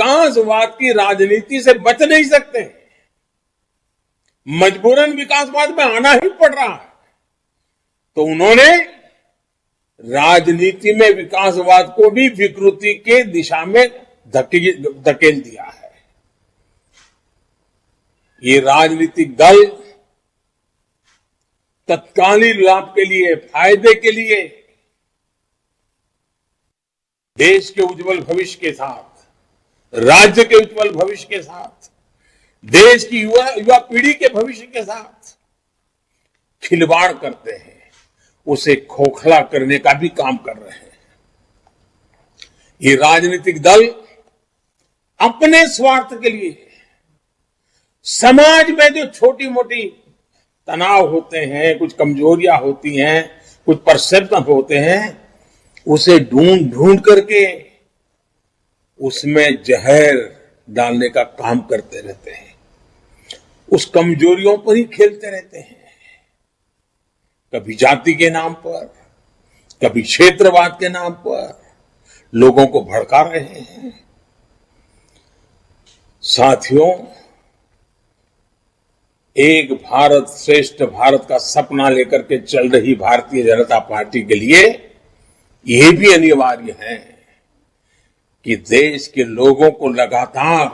विकासवाद की राजनीति से बच नहीं सकते, मजबूरन विकासवाद में आना ही पड़ रहा है। तो उन्होंने राजनीति में विकासवाद को भी विकृति के दिशा में धकेल दिया है। ये राजनीतिक दल तत्कालीन लाभ के लिए, फायदे के लिए देश के उज्जवल भविष्य के साथ, राज्य के उज्जवल भविष्य के साथ, देश की युवा पीढ़ी के भविष्य के साथ खिलवाड़ करते हैं, उसे खोखला करने का भी काम कर रहे हैं। ये राजनीतिक दल अपने स्वार्थ के लिए समाज में जो छोटी मोटी तनाव होते हैं, कुछ कमजोरियां होती हैं, कुछ परसेप्शन होते हैं, उसे ढूंढ ढूंढ करके उसमें जहर डालने का काम करते रहते हैं, उस कमजोरियों पर ही खेलते रहते हैं। कभी जाति के नाम पर, कभी क्षेत्रवाद के नाम पर लोगों को भड़का रहे हैं। साथियों, एक भारत श्रेष्ठ भारत का सपना लेकर के चल रही भारतीय जनता पार्टी के लिए यह भी अनिवार्य है कि देश के लोगों को लगातार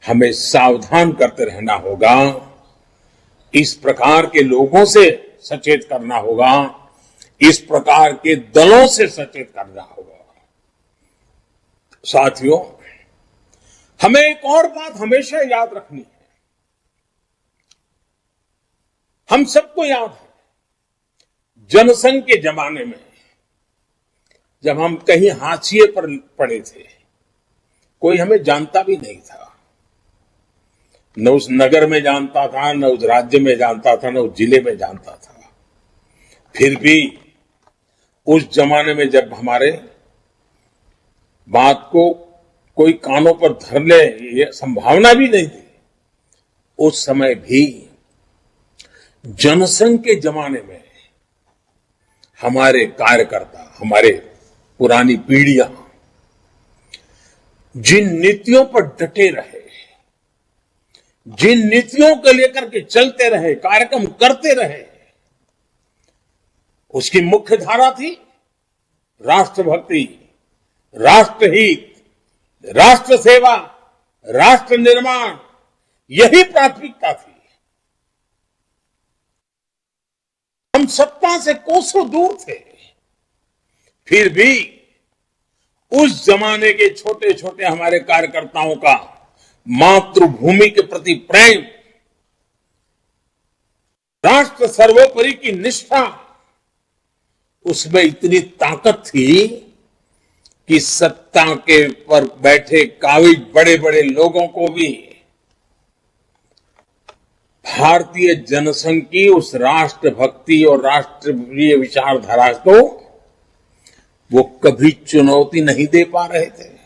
हमें सावधान करते रहना होगा, इस प्रकार के लोगों से सचेत करना होगा, इस प्रकार के दलों से सचेत करना होगा। साथियों, हमें एक और बात हमेशा याद रखनी है। हम सबको याद है, जनसंघ के जमाने में जब हम कहीं हाशिए पर पड़े थे, कोई हमें जानता भी नहीं था, न उस नगर में जानता था, न उस राज्य में जानता था, न उस जिले में जानता था। फिर भी उस जमाने में जब हमारे बात को कोई कानों पर धर ले, ये संभावना भी नहीं थी, उस समय भी जनसंघ के जमाने में हमारे कार्यकर्ता, हमारे पुरानी पीढ़ियां जिन नीतियों पर डटे रहे, जिन नीतियों को लेकर के चलते रहे, कार्यक्रम करते रहे, उसकी मुख्य धारा थी राष्ट्रभक्ति, राष्ट्रहित, राष्ट्र सेवा, राष्ट्र निर्माण। यही प्राथमिकता थी। हम सत्ता से कोसों दूर थे, फिर भी उस जमाने के छोटे छोटे हमारे कार्यकर्ताओं का मातृभूमि के प्रति प्रेम, राष्ट्र सर्वोपरि की निष्ठा, उसमें इतनी ताकत थी कि सत्ता के पर बैठे काबिज बड़े बड़े लोगों को भी भारतीय जनसंघ की उस राष्ट्रभक्ति और राष्ट्रीय विचारधारा को वो कभी चुनौती नहीं दे पा रहे थे।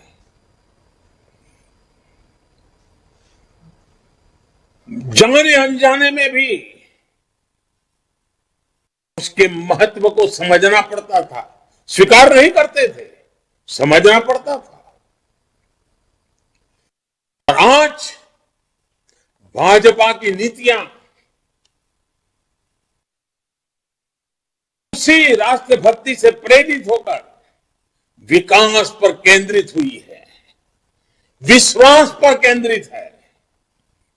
जाने अनजाने में भी उसके महत्व को समझना पड़ता था, स्वीकार नहीं करते थे, समझना पड़ता था। और आज भाजपा की नीतियां उसी राष्ट्रभक्ति से प्रेरित होकर विकास पर केंद्रित हुई है, विश्वास पर केंद्रित है।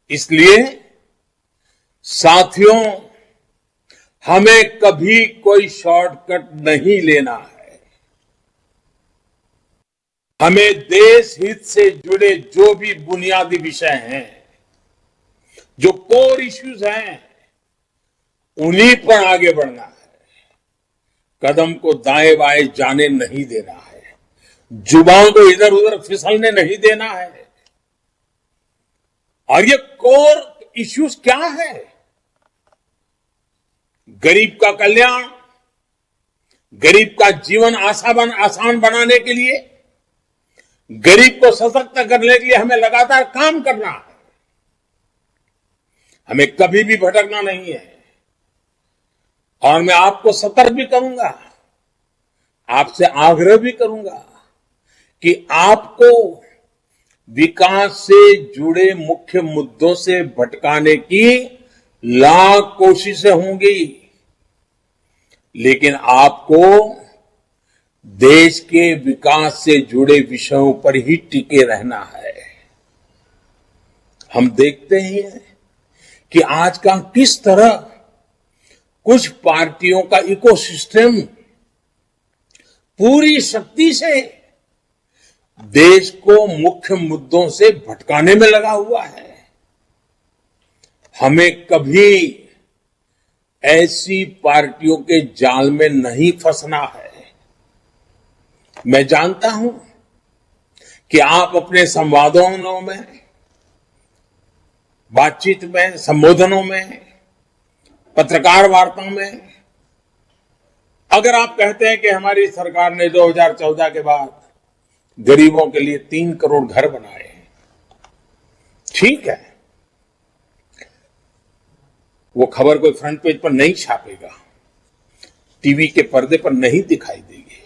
इसलिए साथियों, हमें कभी कोई शॉर्टकट नहीं लेना है। हमें देश हित से जुड़े जो भी बुनियादी विषय हैं, जो कोर इश्यूज हैं, उन्हीं पर आगे बढ़ना है। कदम को दाएं बाएं जाने नहीं देना है, जुबान को इधर उधर फिसलने नहीं देना है। और ये कोर इश्यूज क्या है? गरीब का कल्याण, गरीब का जीवन आसान बनाने के लिए, गरीब को सशक्त करने के लिए हमें लगातार काम करना है। हमें कभी भी भटकना नहीं है। और मैं आपको सतर्क भी करूंगा, आपसे आग्रह भी करूंगा कि आपको विकास से जुड़े मुख्य मुद्दों से भटकाने की लाख कोशिशें होंगी, लेकिन आपको देश के विकास से जुड़े विषयों पर ही टिके रहना है। हम देखते ही हैं कि आज का किस तरह कुछ पार्टियों का इकोसिस्टम पूरी शक्ति से देश को मुख्य मुद्दों से भटकाने में लगा हुआ है। हमें कभी ऐसी पार्टियों के जाल में नहीं फंसना है। मैं जानता हूं कि आप अपने संवादों में, बातचीत में, संबोधनों में, पत्रकार वार्ताओं में अगर आप कहते हैं कि हमारी सरकार ने 2014 के बाद गरीबों के लिए 3 करोड़ घर बनाए हैं, ठीक है, वो खबर कोई फ्रंट पेज पर नहीं छापेगा, टीवी के पर्दे पर नहीं दिखाई देगी।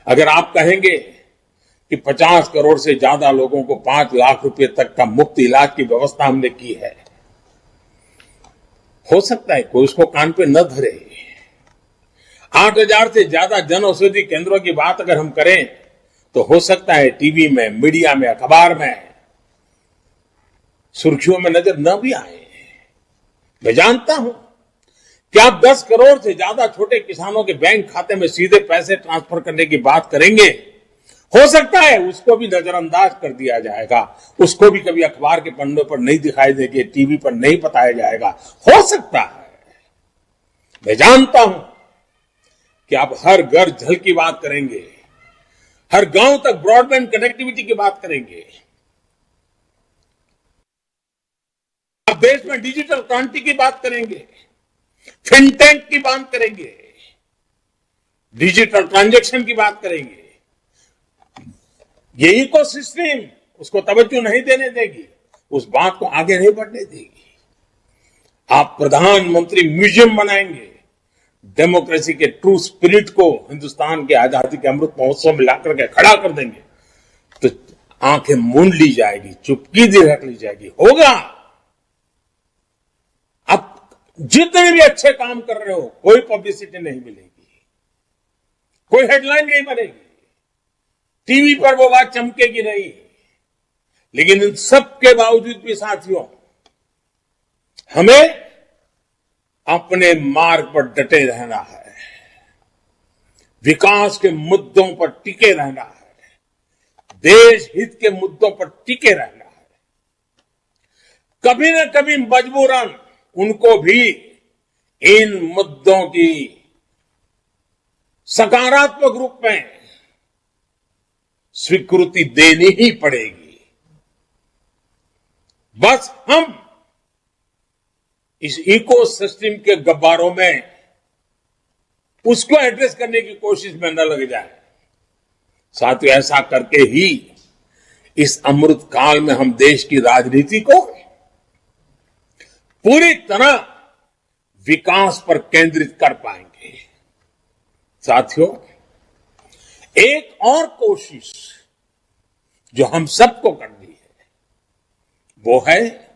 अगर आप कहेंगे कि 50 करोड़ से ज्यादा लोगों को 5 लाख रुपए तक का मुफ्त इलाज की व्यवस्था हमने की है, हो सकता है कोई उसको कान पे न धरे। 8,000 से ज्यादा जन औषधि केंद्रों की बात अगर हम करें तो हो सकता है टीवी में, मीडिया में, अखबार में सुर्खियों में नजर न भी आए। मैं जानता हूं कि आप 10 करोड़ से ज्यादा छोटे किसानों के बैंक खाते में सीधे पैसे ट्रांसफर करने की बात करेंगे, हो सकता है उसको भी नजरअंदाज कर दिया जाएगा, उसको भी कभी अखबार के पन्नों पर नहीं दिखाई देंगे, टीवी पर नहीं बताया जाएगा, हो सकता है। मैं जानता हूं कि आप हर घर जल की बात करेंगे, हर गांव तक ब्रॉडबैंड कनेक्टिविटी की बात करेंगे, आप देश में डिजिटल क्रांति की बात करेंगे, फिनटेक की बात करेंगे, डिजिटल ट्रांजैक्शन की बात करेंगे। ये इकोसिस्टम उसको तवज्जो नहीं देने देगी, उस बात को आगे नहीं बढ़ने देगी। आप प्रधानमंत्री म्यूजियम बनाएंगे, डेमोक्रेसी के ट्रू स्पिरिट को हिंदुस्तान के आजादी के अमृत महोत्सव में लाकर के खड़ा कर देंगे तो आंखें मूंद ली जाएगी, चुपकी दी रख ली जाएगी। होगा, आप जितने भी अच्छे काम कर रहे हो कोई पब्लिसिटी नहीं मिलेगी, कोई हेडलाइन नहीं बनेगी, टीवी पर वो बात चमकेगी नहीं। लेकिन इन सब के बावजूद भी साथियों, हमें अपने मार्ग पर डटे रहना है, विकास के मुद्दों पर टिके रहना है, देश हित के मुद्दों पर टिके रहना है। कभी न कभी मजबूरन उनको भी इन मुद्दों की सकारात्मक रूप में स्वीकृति देनी ही पड़ेगी। बस हम इस इकोसिस्टम के गब्बारों में उसको एड्रेस करने की कोशिश में न लग जाए। साथियों, ऐसा करके ही इस अमृत काल में हम देश की राजनीति को पूरी तरह विकास पर केंद्रित कर पाएंगे। साथियों, एक और कोशिश जो हम सबको करनी है वो है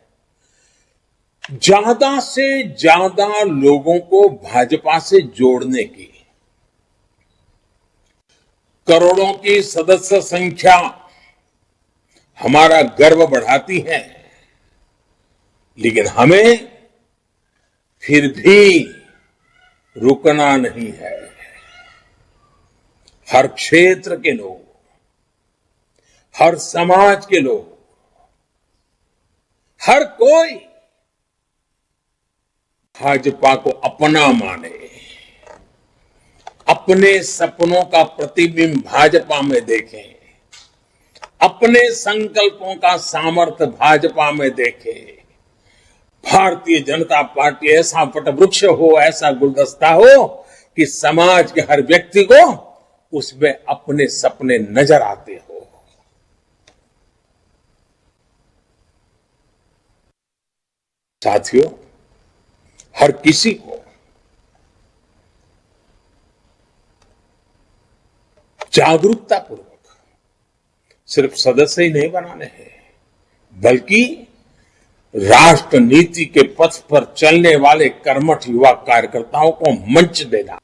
ज्यादा से ज्यादा लोगों को भाजपा से जोड़ने की। करोड़ों की सदस्य संख्या हमारा गर्व बढ़ाती है, लेकिन हमें फिर भी रुकना नहीं है। हर क्षेत्र के लोग, हर समाज के लोग, हर कोई भाजपा को अपना माने, अपने सपनों का प्रतिबिंब भाजपा में देखें, अपने संकल्पों का सामर्थ्य भाजपा में देखें। भारतीय जनता पार्टी ऐसा वटवृक्ष हो, ऐसा गुलदस्ता हो कि समाज के हर व्यक्ति को उसमें अपने सपने नजर आते हो। साथियों, हर किसी को जागरूकता पूर्वक सिर्फ सदस्य ही नहीं बनाने हैं, बल्कि राष्ट्र नीति के पथ पर चलने वाले कर्मठ युवा कार्यकर्ताओं को मंच देना।